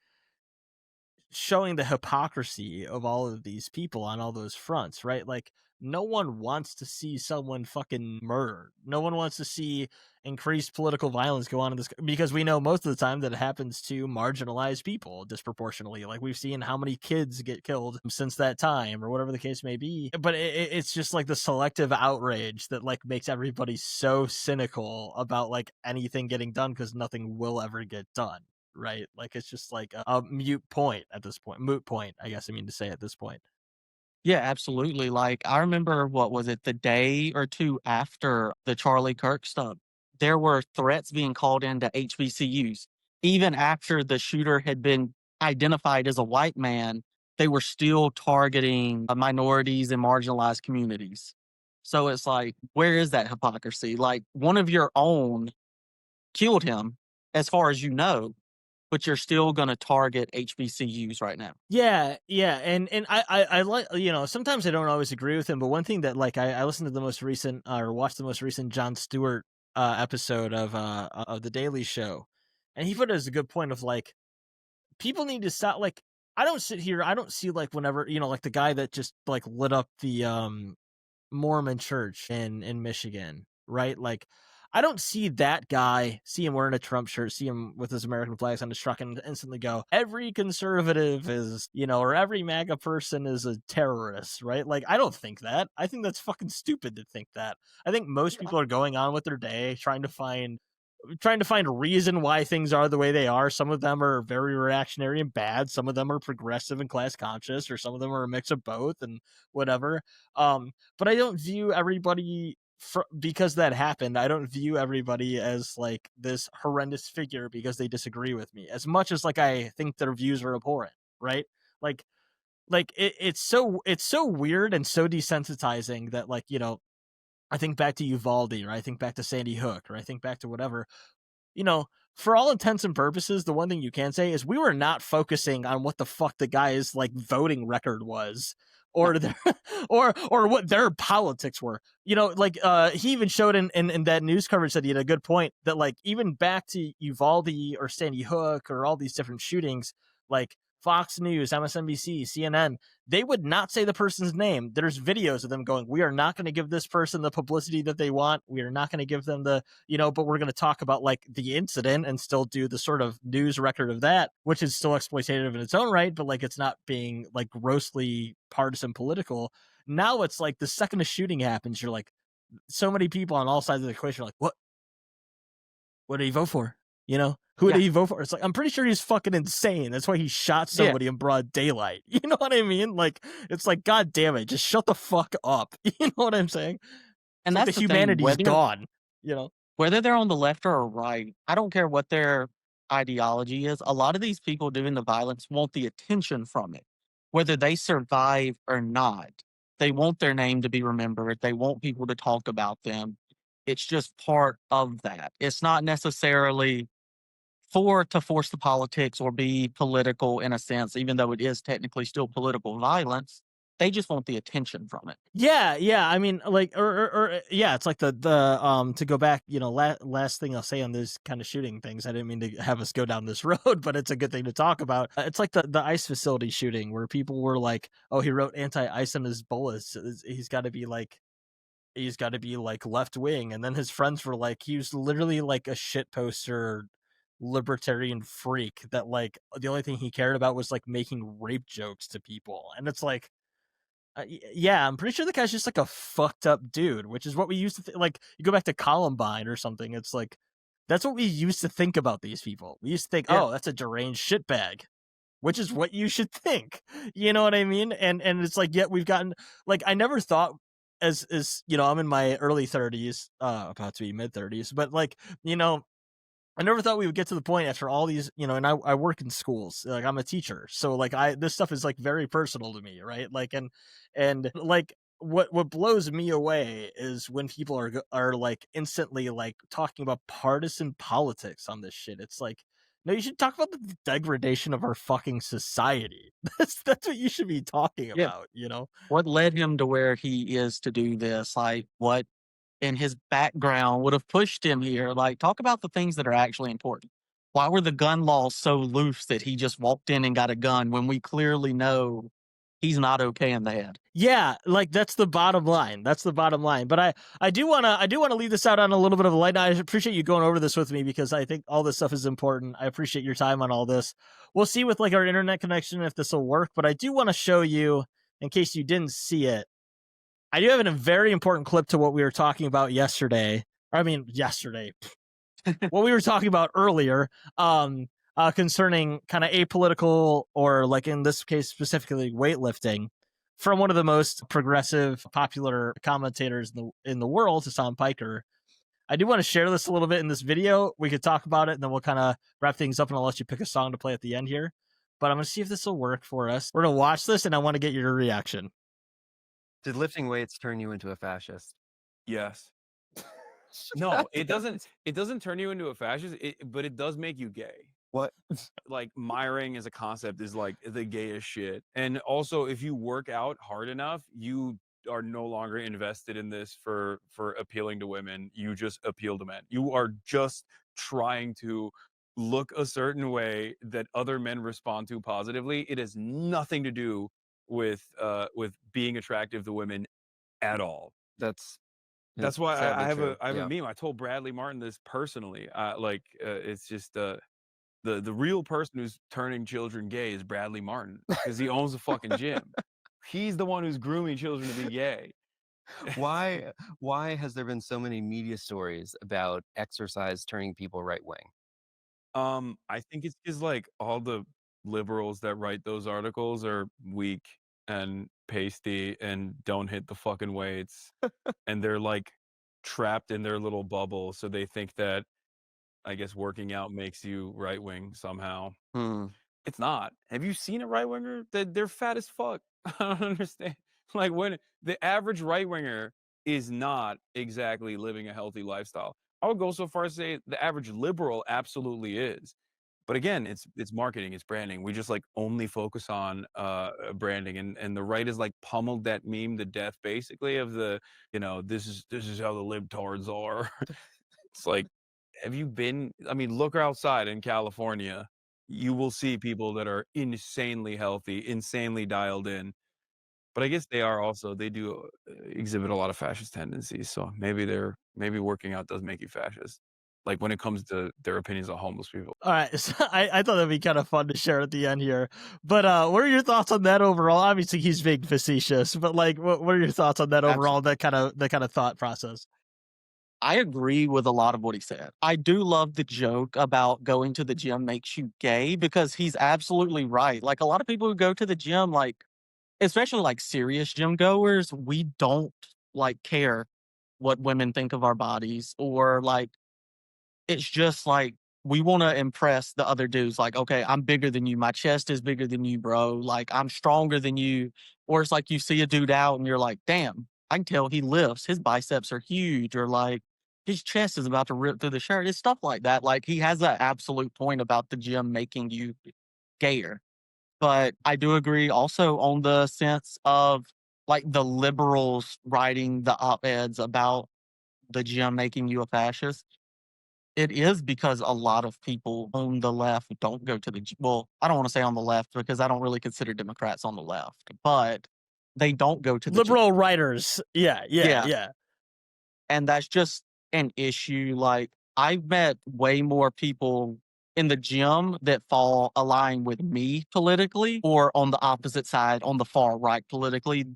showing the hypocrisy of all of these people on all those fronts, right? Like, no one wants to see someone fucking murdered. No one wants to see increased political violence go on in this, because we know most of the time that it happens to marginalized people disproportionately. Like, we've seen how many kids get killed since that time, or whatever the case may be. But it's just like the selective outrage that like makes everybody so cynical about like anything getting done, because nothing will ever get done. Right? Like, it's just like a moot point at this point. Moot point, I guess I mean to say at this point. Yeah, absolutely. Like, I remember, what was it, the day or two after the Charlie Kirk stuff, there were threats being called into HBCUs. Even after the shooter had been identified as a white man, they were still targeting minorities and marginalized communities. So it's like, where is that hypocrisy? Like, one of your own killed him, as far as you know, but you're still going to target HBCUs right now. Yeah, and I like, you know, sometimes I don't always agree with him, but one thing that like I listened to the most recent, or watched the most recent Jon Stewart episode of the Daily Show, and he put it as a good point of like, people need to stop. Like, I don't see like, whenever, you know, like the guy that just like lit up the Mormon church in Michigan, right? Like, I don't see that guy, see him wearing a Trump shirt, see him with his American flags on his truck, and instantly go, every conservative is, or every MAGA person is a terrorist, right? Like, I don't think that. I think that's fucking stupid to think that. I think most people are going on with their day, trying to find a reason why things are the way they are. Some of them are very reactionary and bad. Some of them are progressive and class conscious, or some of them are a mix of both and whatever. But I don't view everybody because that happened. I don't view everybody as like this horrendous figure because they disagree with me, as much as like I think their views are abhorrent, right? Like it's so weird and so desensitizing that, like, I think back to Uvalde, or I think back to Sandy Hook, or I think back to whatever, for all intents and purposes, the one thing you can say is we were not focusing on what the fuck the guy's like voting record was, or their, or what their politics were. He even showed in that news coverage that he had a good point that, like, even back to Uvalde or Sandy Hook or all these different shootings, like Fox News, MSNBC, CNN, they would not say the person's name. There's videos of them going, we are not going to give this person the publicity that they want. We are not going to give them the, but we're going to talk about like the incident and still do the sort of news record of that, which is still exploitative in its own right, but like it's not being like grossly partisan political. Now it's like the second a shooting happens, you're like, so many people on all sides of the equation are like, what did he vote for? Who did he vote for? It's like, I'm pretty sure he's fucking insane. That's why he shot somebody in broad daylight. You know what I mean? Like, it's like, God damn it, just shut the fuck up. You know what I'm saying? And it's that's like the the thing, humanity's gone. Whether they're on the left or right, I don't care what their ideology is. A lot of these people doing the violence want the attention from it, whether they survive or not. They want their name to be remembered. They want people to talk about them. It's just part of that. It's not necessarily to force the politics or be political in a sense, even though it is technically still political violence. They just want the attention from it. Yeah. I mean, like, yeah, it's like the to go back, last thing I'll say on this kind of shooting things. I didn't mean to have us go down this road, but it's a good thing to talk about. It's like the ICE facility shooting where people were like, oh, he wrote anti-ICE on his bullets. He's got to be like left wing. And then his friends were like, he was literally like a shit poster libertarian freak that like the only thing he cared about was like making rape jokes to people. And it's like, yeah, I'm pretty sure the guy's just like a fucked up dude, which is what we used to like, you go back to Columbine or something, it's like, that's what we used to think about these people. We used to think, oh, that's a deranged shitbag, which is what you should think. You know what I mean? And it's like, yet we've gotten, like, I never thought as I'm in my early 30s, about to be mid 30s, but like, I never thought we would get to the point after all these, and I work in schools, like I'm a teacher. So like this stuff is like very personal to me. Right. Like, and like what blows me away is when people are like instantly like talking about partisan politics on this shit. It's like, no, you should talk about the degradation of our fucking society. That's what you should be talking about, What led him to where he is to do this? Like, what in his background would have pushed him here? Like, talk about the things that are actually important. Why were the gun laws so loose that he just walked in and got a gun when we clearly know he's not okay in the head? Yeah, like that's the bottom line. That's the bottom line. But I do want to leave this out on a little bit of a light. I appreciate you going over this with me because I think all this stuff is important. I appreciate your time on all this. We'll see with like our internet connection if this will work, but I do want to show you, in case you didn't see it, I do have a very important clip to what we were talking about yesterday. What we were talking about earlier, concerning kind of apolitical, or like in this case specifically weightlifting, from one of the most progressive, popular commentators in the world, Hassan Piker. I do want to share this a little bit in this video. We could talk about it, and then we'll kind of wrap things up, and I'll let you pick a song to play at the end here. But I'm going to see if this will work for us. We're going to watch this, and I want to get your reaction. Did lifting weights turn you into a fascist? Yes. No, it doesn't. It doesn't turn you into a fascist, but it does make you gay. What? Like, miring as a concept is like the gayest shit. And also, if you work out hard enough, you are no longer invested in this for appealing to women. You just appeal to men. You are just trying to look a certain way that other men respond to positively. It has nothing to do with being attractive to women at all. That's That's why Sadly I have true. a Yeah. meme. I told Bradley Martin this personally. It's just the real person who's turning children gay is Bradley Martin because he owns a fucking gym. He's the one who's grooming children to be gay. Why has there been so many media stories about exercise turning people right wing? I think it's because like all the liberals that write those articles are weak and pasty and don't hit the fucking weights, and they're like trapped in their little bubble, so they think that I guess working out makes you right wing somehow. It's not. Have you seen a right winger? They're fat as fuck. I don't understand. Like when the average right winger is not exactly living a healthy lifestyle. I would go so far as to say the average liberal absolutely is. But again, it's marketing, it's branding. We just like only focus on branding, and the right is like pummeled that meme to death, basically, of the, this is how the libtards are. It's like, have you been? I mean, look outside in California. You will see people that are insanely healthy, insanely dialed in. But I guess they do exhibit a lot of fascist tendencies. So maybe working out does make you fascist. Like when it comes to their opinions on homeless people. All right, so I thought that'd be kind of fun to share at the end here. But what are your thoughts on that overall? Obviously, he's being facetious, but like, what are your thoughts on that overall? That kind of thought process. I agree with a lot of what he said. I do love the joke about going to the gym makes you gay because he's absolutely right. Like a lot of people who go to the gym, like especially like serious gym goers, we don't like care what women think of our bodies, or like it's just like we want to impress the other dudes. Like, okay, I'm bigger than you. My chest is bigger than you, bro. Like I'm stronger than you. Or it's like you see a dude out and you're like, damn, I can tell he lifts. His biceps are huge, or like his chest is about to rip through the shirt. It's stuff like that. Like he has an absolute point about the gym making you gayer. But I do agree also on the sense of like the liberals writing the op-eds about the gym making you a fascist. It is because a lot of people on the left don't go to the gym. Well, I don't want to say on the left because I don't really consider Democrats on the left, but they don't go to the Liberal gym. writers. Yeah. And that's just an issue. Like I've met way more people in the gym that fall align with me politically, or on the opposite side, on the far right politically.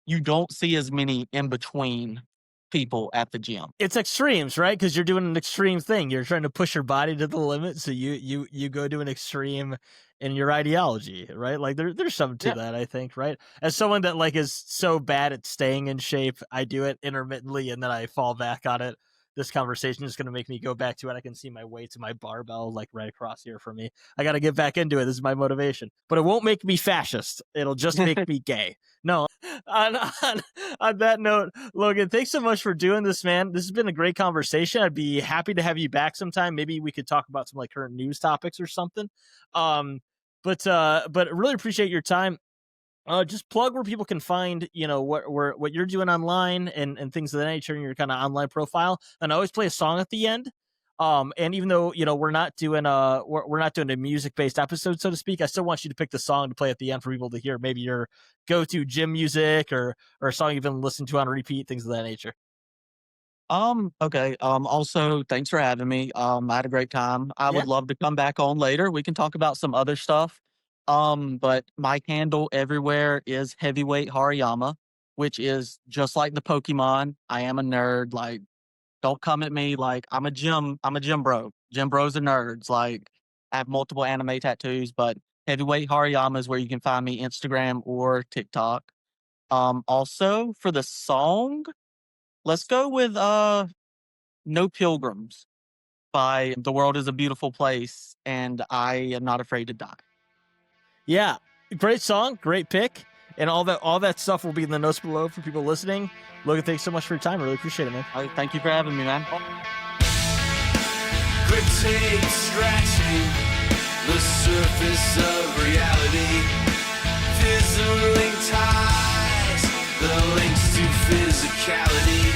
You don't see as many in between people at the gym. It's extremes, right? Because you're doing an extreme thing. You're trying to push your body to the limit, so you go to an extreme in your ideology, right? Like there's something to that, I think, right? As someone that like is so bad at staying in shape, I do it intermittently and then I fall back on it. This conversation is going to make me go back to it. I can see my weights and my barbell like right across here for me. I got to get back into it. This is my motivation. But it won't make me fascist. It'll just make me gay. No. On that note, Logan, thanks so much for doing this, man. This has been a great conversation. I'd be happy to have you back sometime. Maybe we could talk about some like current news topics or something. But really appreciate your time. Just plug where people can find, what you're doing online and things of that nature in your kind of online profile. And I always play a song at the end. And even though, we're not doing a music-based episode, so to speak, I still want you to pick the song to play at the end for people to hear. Maybe your go-to gym music or a song you've been listening to on repeat, things of that nature. Okay. Also, thanks for having me. I had a great time. I would love to come back on later. We can talk about some other stuff. But my handle everywhere is Heavyweight Hariyama, which is just like the Pokemon. I am a nerd. Like, don't come at me. Like, I'm a gym bro. Gym bros are nerds. Like, I have multiple anime tattoos, but Heavyweight Hariyama is where you can find me, Instagram or TikTok. Also for the song, let's go with No Pilgrims by The World is a Beautiful Place and I Am Not Afraid to Die. Yeah, great song, great pick, and all that stuff will be in the notes below for people listening. Logan, thanks so much for your time. Really appreciate it, man. All right, thank you for having me, man. Critique scratching the surface of reality, fizzling ties, the links to physicality.